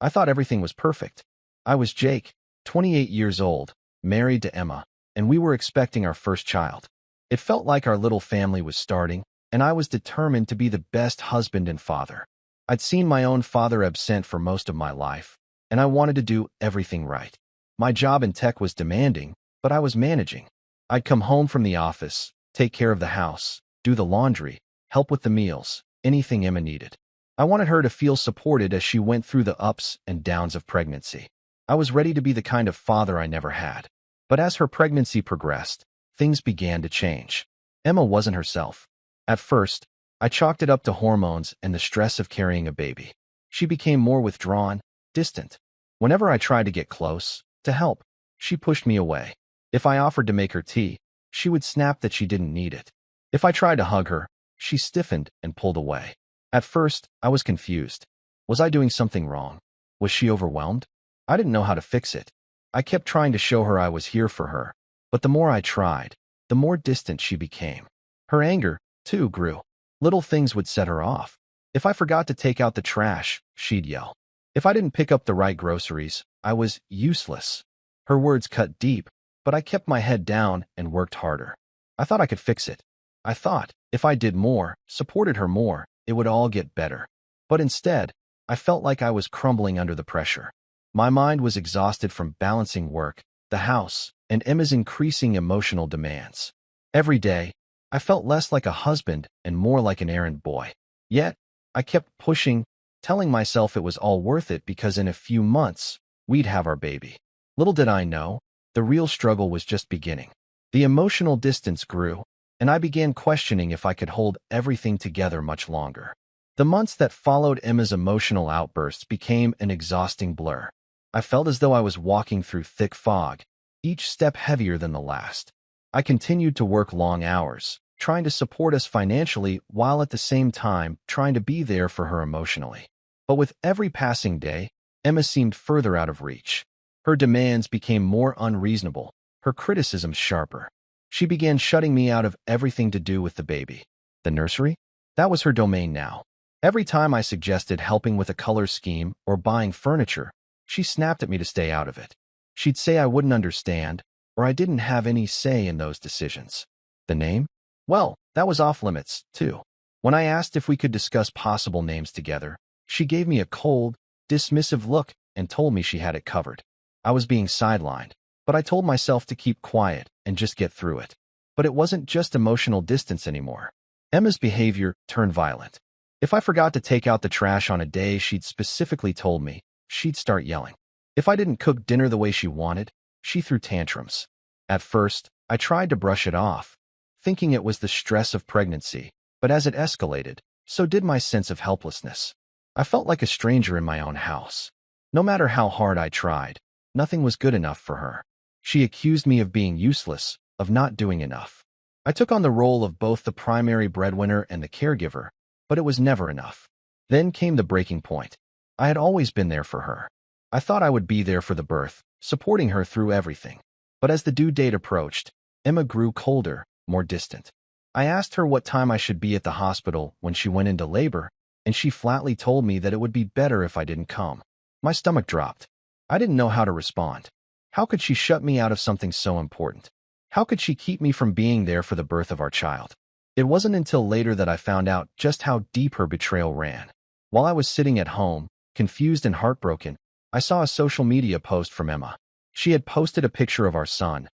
I thought everything was perfect. I was Jake, 28 years old, married to Emma, and we were expecting our first child. It felt like our little family was starting, and I was determined to be the best husband and father. I'd seen my own father absent for most of my life, and I wanted to do everything right. My job in tech was demanding, but I was managing. I'd come home from the office, take care of the house, do the laundry, help with the meals, anything Emma needed. I wanted her to feel supported as she went through the ups and downs of pregnancy. I was ready to be the kind of father I never had. But as her pregnancy progressed, things began to change. Emma wasn't herself. At first, I chalked it up to hormones and the stress of carrying a baby. She became more withdrawn, distant. Whenever I tried to get close, to help, she pushed me away. If I offered to make her tea, she would snap that she didn't need it. If I tried to hug her, she stiffened and pulled away. At first, I was confused. Was I doing something wrong? Was she overwhelmed? I didn't know how to fix it. I kept trying to show her I was here for her, but the more I tried, the more distant she became. Her anger, too, grew. Little things would set her off. If I forgot to take out the trash, she'd yell. If I didn't pick up the right groceries, I was useless. Her words cut deep, but I kept my head down and worked harder. I thought I could fix it. I thought, if I did more, supported her more, it would all get better. But instead, I felt like I was crumbling under the pressure. My mind was exhausted from balancing work, the house, and Emma's increasing emotional demands. Every day, I felt less like a husband and more like an errand boy. Yet, I kept pushing, telling myself it was all worth it because in a few months, we'd have our baby. Little did I know, the real struggle was just beginning. The emotional distance grew, and I began questioning if I could hold everything together much longer. The months that followed Emma's emotional outbursts became an exhausting blur. I felt as though I was walking through thick fog, each step heavier than the last. I continued to work long hours, trying to support us financially while at the same time trying to be there for her emotionally. But with every passing day, Emma seemed further out of reach. Her demands became more unreasonable, her criticisms sharper. She began shutting me out of everything to do with the baby. The nursery? That was her domain now. Every time I suggested helping with a color scheme or buying furniture, she snapped at me to stay out of it. She'd say I wouldn't understand, or I didn't have any say in those decisions. The name? Well, that was off limits, too. When I asked if we could discuss possible names together, she gave me a cold, dismissive look and told me she had it covered. I was being sidelined, but I told myself to keep quiet and just get through it. But it wasn't just emotional distance anymore. Emma's behavior turned violent. If I forgot to take out the trash on a day she'd specifically told me, she'd start yelling. If I didn't cook dinner the way she wanted, she threw tantrums. At first, I tried to brush it off, thinking it was the stress of pregnancy, but as it escalated, so did my sense of helplessness. I felt like a stranger in my own house. No matter how hard I tried, nothing was good enough for her. She accused me of being useless, of not doing enough. I took on the role of both the primary breadwinner and the caregiver, but it was never enough. Then came the breaking point. I had always been there for her. I thought I would be there for the birth, supporting her through everything. But as the due date approached, Emma grew colder, more distant. I asked her what time I should be at the hospital when she went into labor, and she flatly told me that it would be better if I didn't come. My stomach dropped. I didn't know how to respond. How could she shut me out of something so important? How could she keep me from being there for the birth of our child? It wasn't until later that I found out just how deep her betrayal ran. While I was sitting at home, confused and heartbroken, I saw a social media post from Emma. She had posted a picture of our son,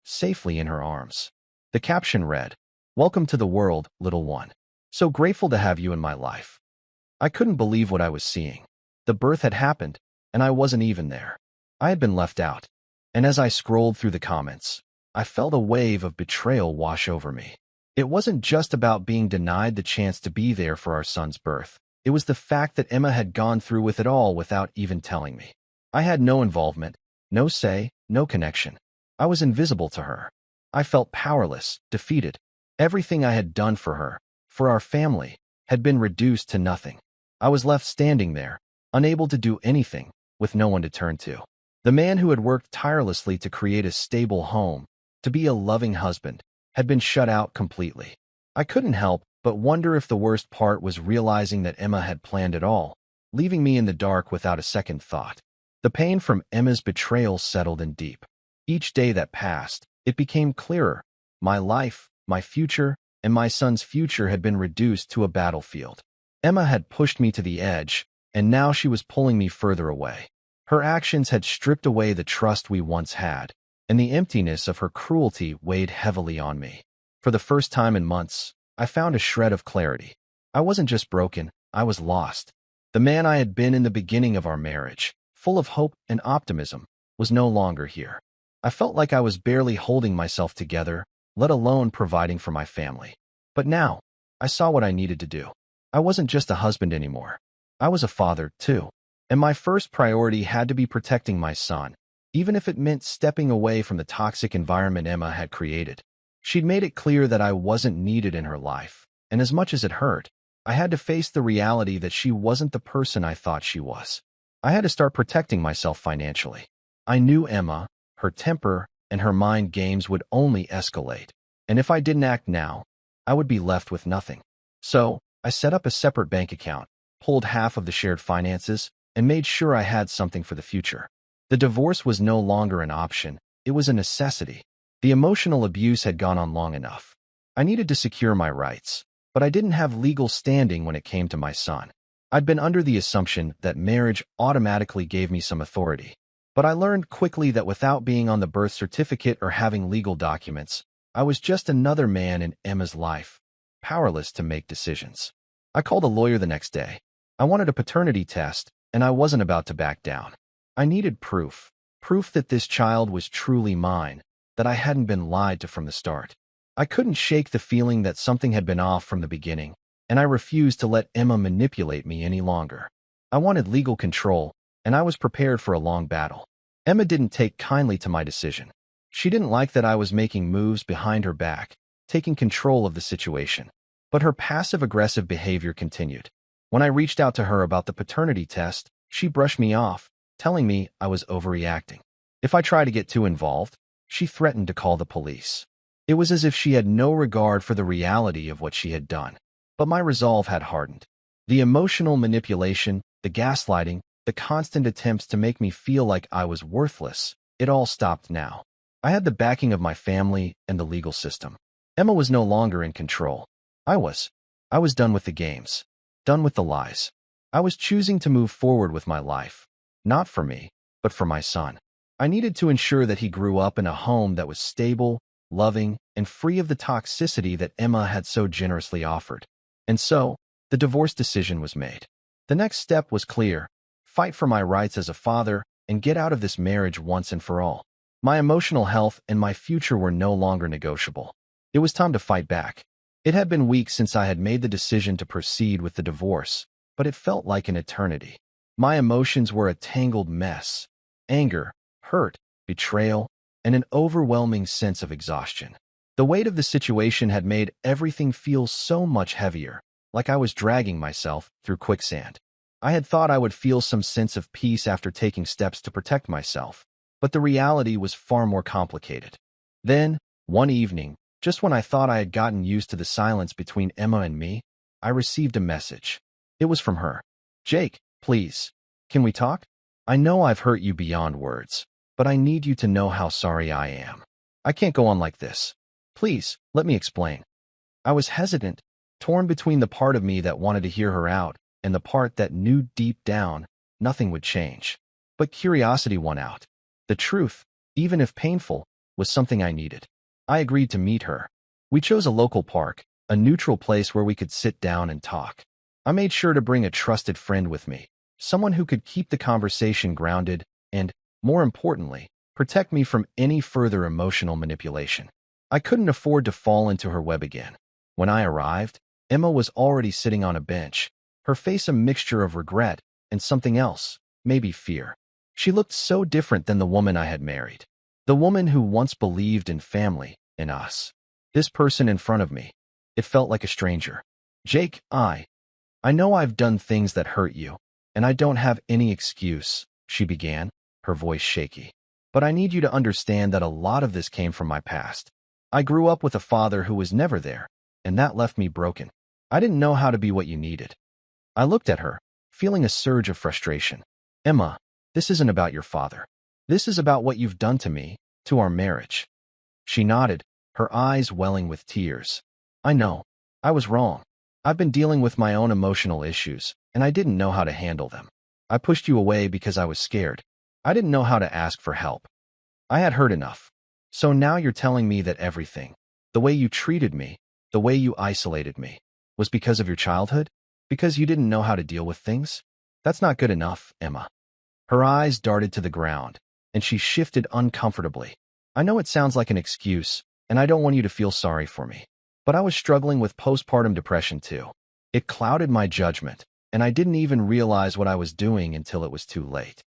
safely in her arms. The caption read, "Welcome to the world, little one. So grateful to have you in my life." I couldn't believe what I was seeing. The birth had happened, and I wasn't even there. I had been left out. And as I scrolled through the comments, I felt a wave of betrayal wash over me. It wasn't just about being denied the chance to be there for our son's birth. It was the fact that Emma had gone through with it all without even telling me. I had no involvement, no say, no connection. I was invisible to her. I felt powerless, defeated. Everything I had done for her, for our family, had been reduced to nothing. I was left standing there, unable to do anything, with no one to turn to. The man who had worked tirelessly to create a stable home, to be a loving husband, had been shut out completely. I couldn't help but wonder if the worst part was realizing that Emma had planned it all, leaving me in the dark without a second thought. The pain from Emma's betrayal settled in deep. Each day that passed, it became clearer. My life, my future, and my son's future had been reduced to a battlefield. Emma had pushed me to the edge, and now she was pulling me further away. Her actions had stripped away the trust we once had, and the emptiness of her cruelty weighed heavily on me. For the first time in months, I found a shred of clarity. I wasn't just broken, I was lost. The man I had been in the beginning of our marriage, full of hope and optimism, was no longer here. I felt like I was barely holding myself together, let alone providing for my family. But now, I saw what I needed to do. I wasn't just a husband anymore. I was a father, too. And my first priority had to be protecting my son, even if it meant stepping away from the toxic environment Emma had created. She'd made it clear that I wasn't needed in her life, and as much as it hurt, I had to face the reality that she wasn't the person I thought she was. I had to start protecting myself financially. I knew Emma, her temper, and her mind games would only escalate, and if I didn't act now, I would be left with nothing. So, I set up a separate bank account, pulled half of the shared finances, and made sure I had something for the future. The divorce was no longer an option, it was a necessity. The emotional abuse had gone on long enough. I needed to secure my rights, but I didn't have legal standing when it came to my son. I'd been under the assumption that marriage automatically gave me some authority. But I learned quickly that without being on the birth certificate or having legal documents, I was just another man in Emma's life, powerless to make decisions. I called a lawyer the next day. I wanted a paternity test, and I wasn't about to back down. I needed proof that this child was truly mine, that I hadn't been lied to from the start. I couldn't shake the feeling that something had been off from the beginning, and I refused to let Emma manipulate me any longer. I wanted legal control, and I was prepared for a long battle. Emma didn't take kindly to my decision. She didn't like that I was making moves behind her back, taking control of the situation. But her passive-aggressive behavior continued. When I reached out to her about the paternity test, she brushed me off, telling me I was overreacting. If I tried to get too involved, she threatened to call the police. It was as if she had no regard for the reality of what she had done. But my resolve had hardened. The emotional manipulation, the gaslighting, the constant attempts to make me feel like I was worthless, it all stopped now. I had the backing of my family and the legal system. Emma was no longer in control. I was done with the games, done with the lies. I was choosing to move forward with my life, not for me, but for my son. I needed to ensure that he grew up in a home that was stable, loving, and free of the toxicity that Emma had so generously offered. And so, the divorce decision was made. The next step was clear: fight for my rights as a father and get out of this marriage once and for all. My emotional health and my future were no longer negotiable. It was time to fight back. It had been weeks since I had made the decision to proceed with the divorce, but it felt like an eternity. My emotions were a tangled mess: anger, hurt, betrayal, and an overwhelming sense of exhaustion. The weight of the situation had made everything feel so much heavier, like I was dragging myself through quicksand. I had thought I would feel some sense of peace after taking steps to protect myself, but the reality was far more complicated. Then, one evening, just when I thought I had gotten used to the silence between Emma and me, I received a message. It was from her. "Jake, please, can we talk? I know I've hurt you beyond words, but I need you to know how sorry I am. I can't go on like this. Please, let me explain." I was hesitant, torn between the part of me that wanted to hear her out and the part that knew deep down nothing would change. But curiosity won out. The truth, even if painful, was something I needed. I agreed to meet her. We chose a local park, a neutral place where we could sit down and talk. I made sure to bring a trusted friend with me, someone who could keep the conversation grounded and, more importantly, protect me from any further emotional manipulation. I couldn't afford to fall into her web again. When I arrived, Emma was already sitting on a bench, her face a mixture of regret and something else, maybe fear. She looked so different than the woman I had married, the woman who once believed in family, in us. This person in front of me, it felt like a stranger. "Jake, I know I've done things that hurt you, and I don't have any excuse," she began, her voice shaky. "But I need you to understand that a lot of this came from my past. I grew up with a father who was never there, and that left me broken. I didn't know how to be what you needed." I looked at her, feeling a surge of frustration. Emma, this isn't about your father. This is about what you've done to me, to our marriage. She nodded, her eyes welling with tears. I know. I was wrong. I've been dealing with my own emotional issues, and I didn't know how to handle them. I pushed you away because I was scared. I didn't know how to ask for help. I had heard enough. So now you're telling me that everything, the way you treated me, the way you isolated me, was because of your childhood? Because you didn't know how to deal with things? That's not good enough, Emma. Her eyes darted to the ground, and she shifted uncomfortably. I know it sounds like an excuse, and I don't want you to feel sorry for me. But I was struggling with postpartum depression too. It clouded my judgment, and I didn't even realize what I was doing until it was too late.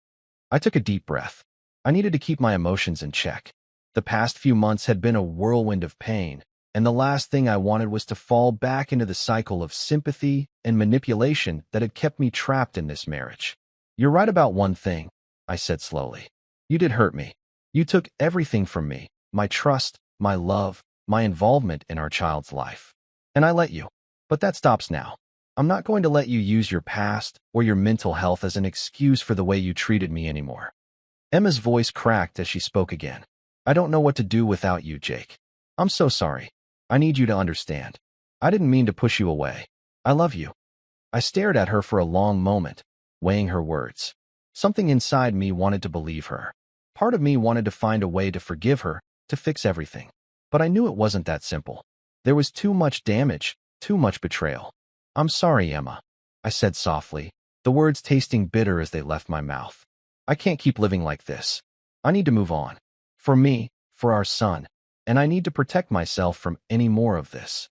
I took a deep breath. I needed to keep my emotions in check. The past few months had been a whirlwind of pain, and the last thing I wanted was to fall back into the cycle of sympathy and manipulation that had kept me trapped in this marriage. You're right about one thing, I said slowly. You did hurt me. You took everything from me, my trust, my love, my involvement in our child's life. And I let you. But that stops now. I'm not going to let you use your past or your mental health as an excuse for the way you treated me anymore. Emma's voice cracked as she spoke again. I don't know what to do without you, Jake. I'm so sorry. I need you to understand. I didn't mean to push you away. I love you. I stared at her for a long moment, weighing her words. Something inside me wanted to believe her. Part of me wanted to find a way to forgive her, to fix everything. But I knew it wasn't that simple. There was too much damage, too much betrayal. I'm sorry, Emma, I said softly, the words tasting bitter as they left my mouth. I can't keep living like this. I need to move on. For me, for our son, and I need to protect myself from any more of this.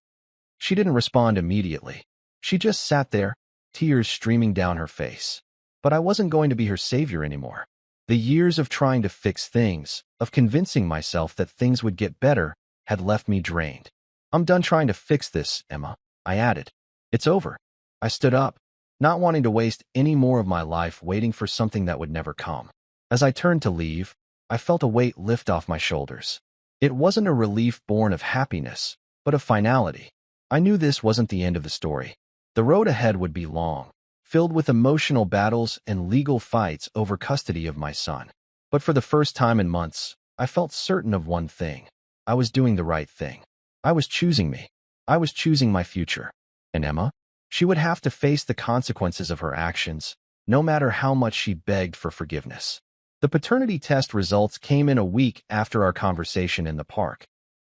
She didn't respond immediately. She just sat there, tears streaming down her face. But I wasn't going to be her savior anymore. The years of trying to fix things, of convincing myself that things would get better, had left me drained. I'm done trying to fix this, Emma, I added. It's over. I stood up, not wanting to waste any more of my life waiting for something that would never come. As I turned to leave, I felt a weight lift off my shoulders. It wasn't a relief born of happiness, but of finality. I knew this wasn't the end of the story. The road ahead would be long, filled with emotional battles and legal fights over custody of my son. But for the first time in months, I felt certain of one thing. I was doing the right thing. I was choosing me. I was choosing my future. And Emma? She would have to face the consequences of her actions, no matter how much she begged for forgiveness. The paternity test results came in a week after our conversation in the park.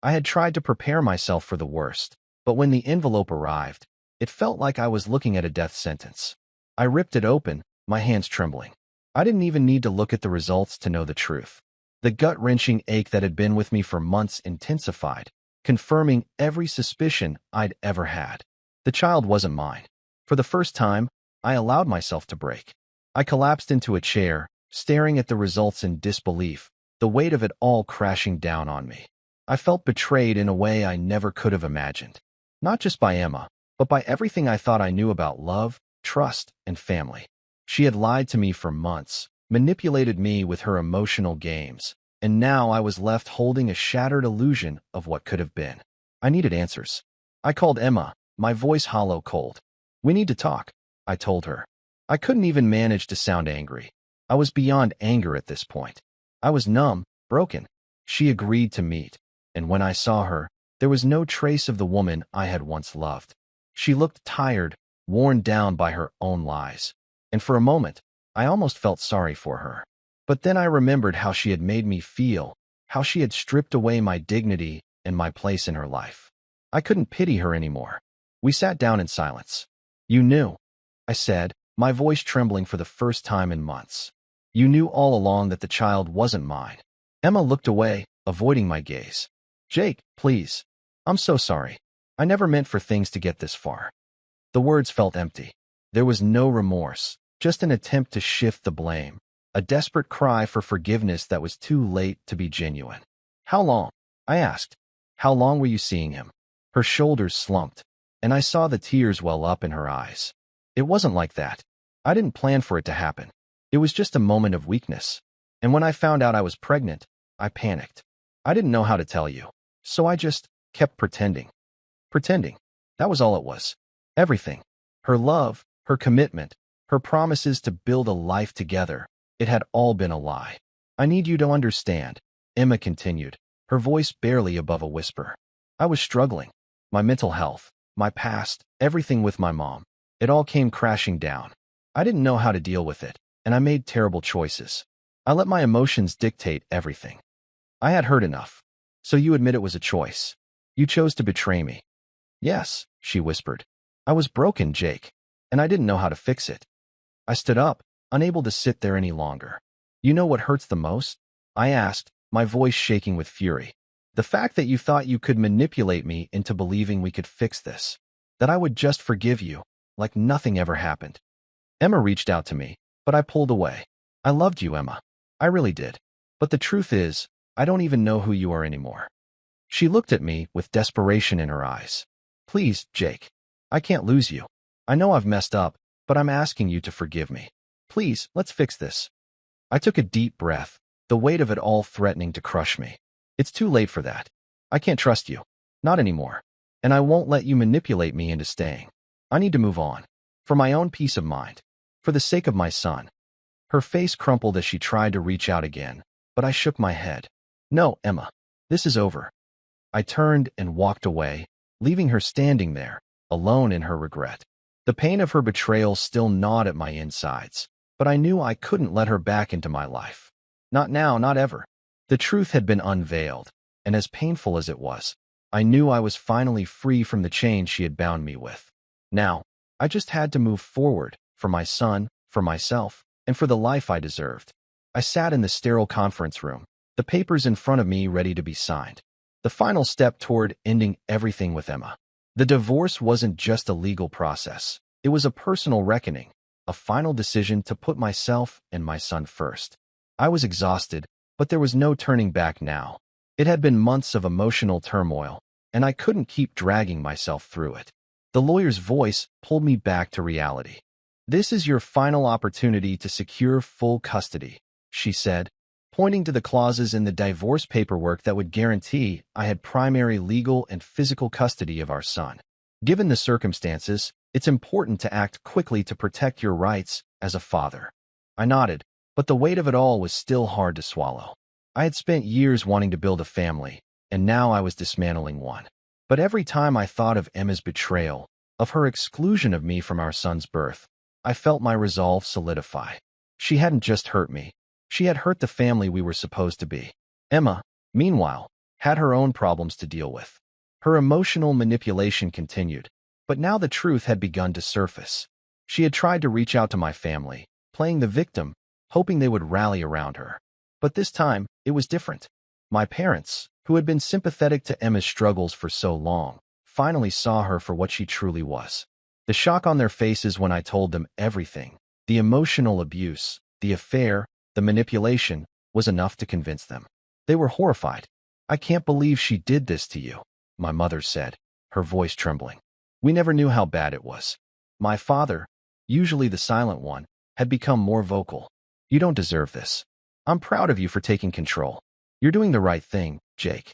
I had tried to prepare myself for the worst, but when the envelope arrived, it felt like I was looking at a death sentence. I ripped it open, my hands trembling. I didn't even need to look at the results to know the truth. The gut-wrenching ache that had been with me for months intensified, confirming every suspicion I'd ever had. The child wasn't mine. For the first time, I allowed myself to break. I collapsed into a chair, staring at the results in disbelief, the weight of it all crashing down on me. I felt betrayed in a way I never could have imagined. Not just by Emma, but by everything I thought I knew about love, trust, and family. She had lied to me for months, manipulated me with her emotional games, and now I was left holding a shattered illusion of what could have been. I needed answers. I called Emma, my voice hollow cold. We need to talk, I told her. I couldn't even manage to sound angry. I was beyond anger at this point. I was numb, broken. She agreed to meet, and when I saw her, there was no trace of the woman I had once loved. She looked tired, worn down by her own lies, and for a moment, I almost felt sorry for her. But then I remembered how she had made me feel, how she had stripped away my dignity and my place in her life. I couldn't pity her anymore. We sat down in silence. You knew, I said, my voice trembling for the first time in months. You knew all along that the child wasn't mine. Emma looked away, avoiding my gaze. Jake, please. I'm so sorry. I never meant for things to get this far. The words felt empty. There was no remorse, just an attempt to shift the blame, a desperate cry for forgiveness that was too late to be genuine. How long? I asked. How long were you seeing him? Her shoulders slumped, and I saw the tears well up in her eyes. It wasn't like that. I didn't plan for it to happen. It was just a moment of weakness. And when I found out I was pregnant, I panicked. I didn't know how to tell you, so I just kept pretending. Pretending. That was all it was. Everything. Her love, her commitment, Her promises to build a life together, it had all been a lie. I need you to understand, Emma continued, her voice barely above a whisper. I was struggling. My mental health, my past, everything with my mom. It all came crashing down. I didn't know how to deal with it, and I made terrible choices. I let my emotions dictate everything. I had heard enough. So you admit it was a choice. You chose to betray me. Yes, she whispered. I was broken, Jake, and I didn't know how to fix it. I stood up, unable to sit there any longer. You know what hurts the most? I asked, my voice shaking with fury. The fact that you thought you could manipulate me into believing we could fix this. That I would just forgive you, like nothing ever happened. Emma reached out to me, but I pulled away. I loved you, Emma. I really did. But the truth is, I don't even know who you are anymore. She looked at me with desperation in her eyes. Please, Jake. I can't lose you. I know I've messed up, but I'm asking you to forgive me. Please, let's fix this. I took a deep breath, the weight of it all threatening to crush me. It's too late for that. I can't trust you. Not anymore. And I won't let you manipulate me into staying. I need to move on. For my own peace of mind. For the sake of my son. Her face crumpled as she tried to reach out again, but I shook my head. No, Emma. This is over. I turned and walked away, leaving her standing there, alone in her regret. The pain of her betrayal still gnawed at my insides, but I knew I couldn't let her back into my life. Not now, not ever. The truth had been unveiled, and as painful as it was, I knew I was finally free from the chains she had bound me with. Now, I just had to move forward, for my son, for myself, and for the life I deserved. I sat in the sterile conference room, the papers in front of me ready to be signed. The final step toward ending everything with Emma. The divorce wasn't just a legal process. It was a personal reckoning, a final decision to put myself and my son first. I was exhausted, but there was no turning back now. It had been months of emotional turmoil, and I couldn't keep dragging myself through it. The lawyer's voice pulled me back to reality. This is your final opportunity to secure full custody, she said, pointing to the clauses in the divorce paperwork that would guarantee I had primary legal and physical custody of our son. Given the circumstances, it's important to act quickly to protect your rights as a father. I nodded, but the weight of it all was still hard to swallow. I had spent years wanting to build a family, and now I was dismantling one. But every time I thought of Emma's betrayal, of her exclusion of me from our son's birth, I felt my resolve solidify. She hadn't just hurt me. She had hurt the family we were supposed to be. Emma, meanwhile, had her own problems to deal with. Her emotional manipulation continued, but now the truth had begun to surface. She had tried to reach out to my family, playing the victim, hoping they would rally around her. But this time, it was different. My parents, who had been sympathetic to Emma's struggles for so long, finally saw her for what she truly was. The shock on their faces when I told them everything, the emotional abuse, the affair, the manipulation, was enough to convince them. They were horrified. I can't believe she did this to you, my mother said, her voice trembling. We never knew how bad it was. My father, usually the silent one, had become more vocal. You don't deserve this. I'm proud of you for taking control. You're doing the right thing, Jake.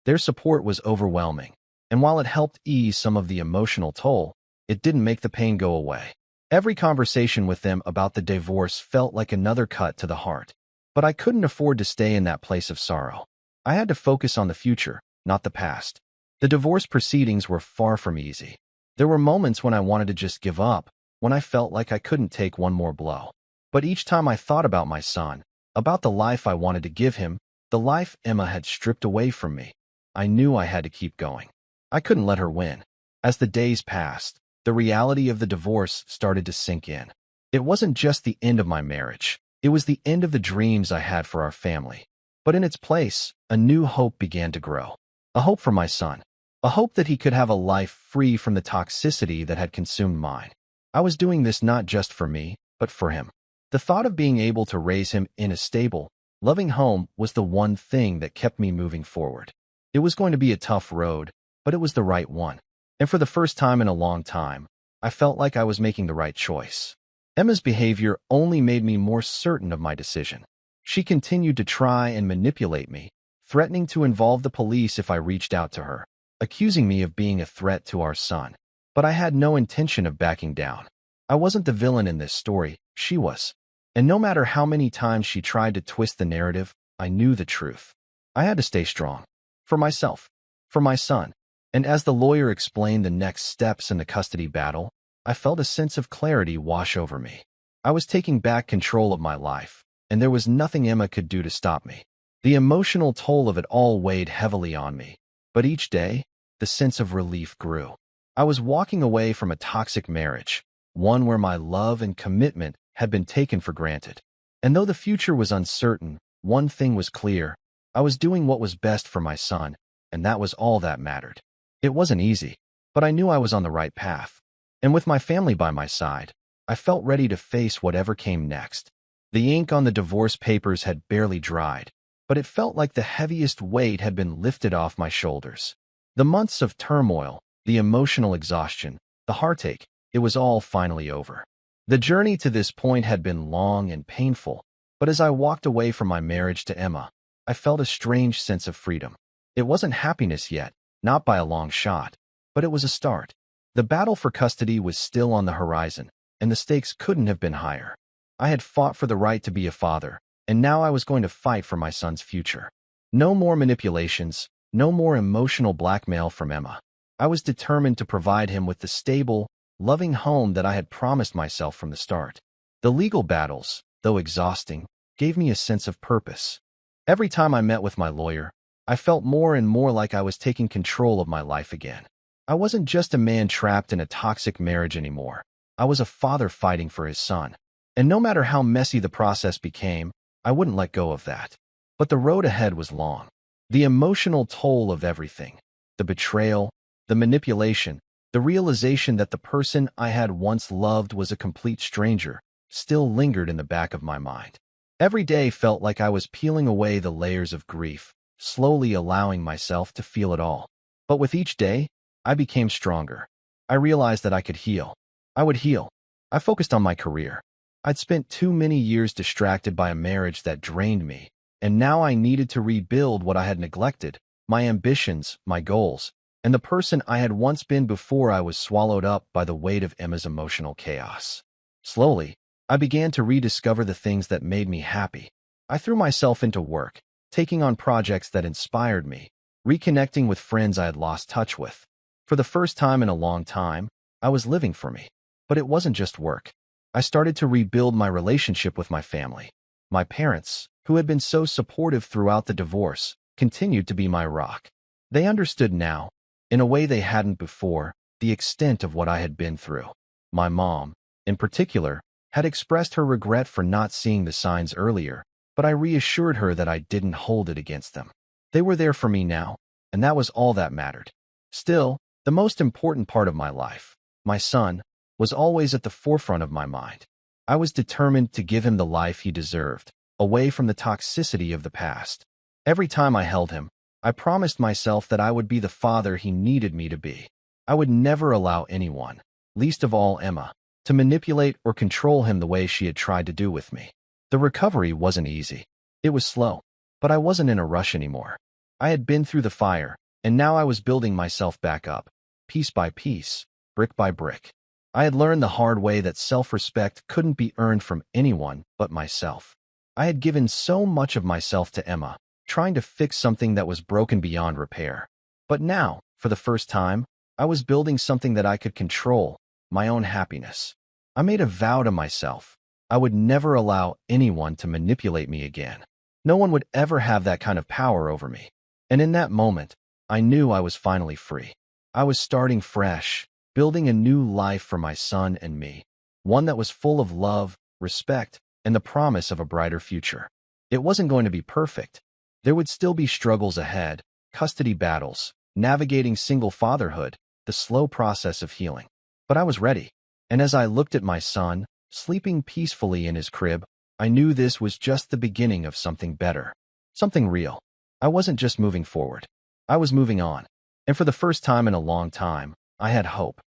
Their support was overwhelming, and while it helped ease some of the emotional toll, it didn't make the pain go away. Every conversation with them about the divorce felt like another cut to the heart. But I couldn't afford to stay in that place of sorrow. I had to focus on the future, not the past. The divorce proceedings were far from easy. There were moments when I wanted to just give up, when I felt like I couldn't take one more blow. But each time I thought about my son, about the life I wanted to give him, the life Emma had stripped away from me, I knew I had to keep going. I couldn't let her win. As the days passed, the reality of the divorce started to sink in. It wasn't just the end of my marriage. It was the end of the dreams I had for our family. But in its place, a new hope began to grow. A hope for my son. A hope that he could have a life free from the toxicity that had consumed mine. I was doing this not just for me, but for him. The thought of being able to raise him in a stable, loving home was the one thing that kept me moving forward. It was going to be a tough road, but it was the right one. And for the first time in a long time, I felt like I was making the right choice. Emma's behavior only made me more certain of my decision. She continued to try and manipulate me, threatening to involve the police if I reached out to her, accusing me of being a threat to our son. But I had no intention of backing down. I wasn't the villain in this story, she was. And no matter how many times she tried to twist the narrative, I knew the truth. I had to stay strong. For myself. For my son. And as the lawyer explained the next steps in the custody battle, I felt a sense of clarity wash over me. I was taking back control of my life, and there was nothing Emma could do to stop me. The emotional toll of it all weighed heavily on me, but each day, the sense of relief grew. I was walking away from a toxic marriage, one where my love and commitment had been taken for granted. And though the future was uncertain, one thing was clear. I was doing what was best for my son, and that was all that mattered. It wasn't easy, but I knew I was on the right path. And with my family by my side, I felt ready to face whatever came next. The ink on the divorce papers had barely dried, but it felt like the heaviest weight had been lifted off my shoulders. The months of turmoil, the emotional exhaustion, the heartache, it was all finally over. The journey to this point had been long and painful, but as I walked away from my marriage to Emma, I felt a strange sense of freedom. It wasn't happiness yet, not by a long shot, but it was a start. The battle for custody was still on the horizon, and the stakes couldn't have been higher. I had fought for the right to be a father, and now I was going to fight for my son's future. No more manipulations, no more emotional blackmail from Emma. I was determined to provide him with the stable, loving home that I had promised myself from the start. The legal battles, though exhausting, gave me a sense of purpose. Every time I met with my lawyer, I felt more and more like I was taking control of my life again. I wasn't just a man trapped in a toxic marriage anymore. I was a father fighting for his son. And no matter how messy the process became, I wouldn't let go of that. But the road ahead was long. The emotional toll of everything, the betrayal, the manipulation, the realization that the person I had once loved was a complete stranger, still lingered in the back of my mind. Every day felt like I was peeling away the layers of grief, slowly allowing myself to feel it all. But with each day, I became stronger. I realized that I could heal. I would heal. I focused on my career. I'd spent too many years distracted by a marriage that drained me, and now I needed to rebuild what I had neglected, my ambitions, my goals, and the person I had once been before I was swallowed up by the weight of Emma's emotional chaos. Slowly, I began to rediscover the things that made me happy. I threw myself into work, taking on projects that inspired me, reconnecting with friends I had lost touch with. For the first time in a long time, I was living for me. But it wasn't just work. I started to rebuild my relationship with my family. My parents, who had been so supportive throughout the divorce, continued to be my rock. They understood now, in a way they hadn't before, the extent of what I had been through. My mom, in particular, had expressed her regret for not seeing the signs earlier, but I reassured her that I didn't hold it against them. They were there for me now, and that was all that mattered. Still, the most important part of my life, my son, was always at the forefront of my mind. I was determined to give him the life he deserved, away from the toxicity of the past. Every time I held him, I promised myself that I would be the father he needed me to be. I would never allow anyone, least of all Emma, to manipulate or control him the way she had tried to do with me. The recovery wasn't easy. It was slow, but I wasn't in a rush anymore. I had been through the fire, and now I was building myself back up, piece by piece, brick by brick. I had learned the hard way that self-respect couldn't be earned from anyone but myself. I had given so much of myself to Emma, trying to fix something that was broken beyond repair. But now, for the first time, I was building something that I could control, my own happiness. I made a vow to myself. I would never allow anyone to manipulate me again. No one would ever have that kind of power over me. And in that moment, I knew I was finally free. I was starting fresh, building a new life for my son and me, one that was full of love, respect, and the promise of a brighter future. It wasn't going to be perfect. There would still be struggles ahead, custody battles, navigating single fatherhood, the slow process of healing. But I was ready. And as I looked at my son, sleeping peacefully in his crib, I knew this was just the beginning of something better, something real. I wasn't just moving forward. I was moving on. And for the first time in a long time, I had hope.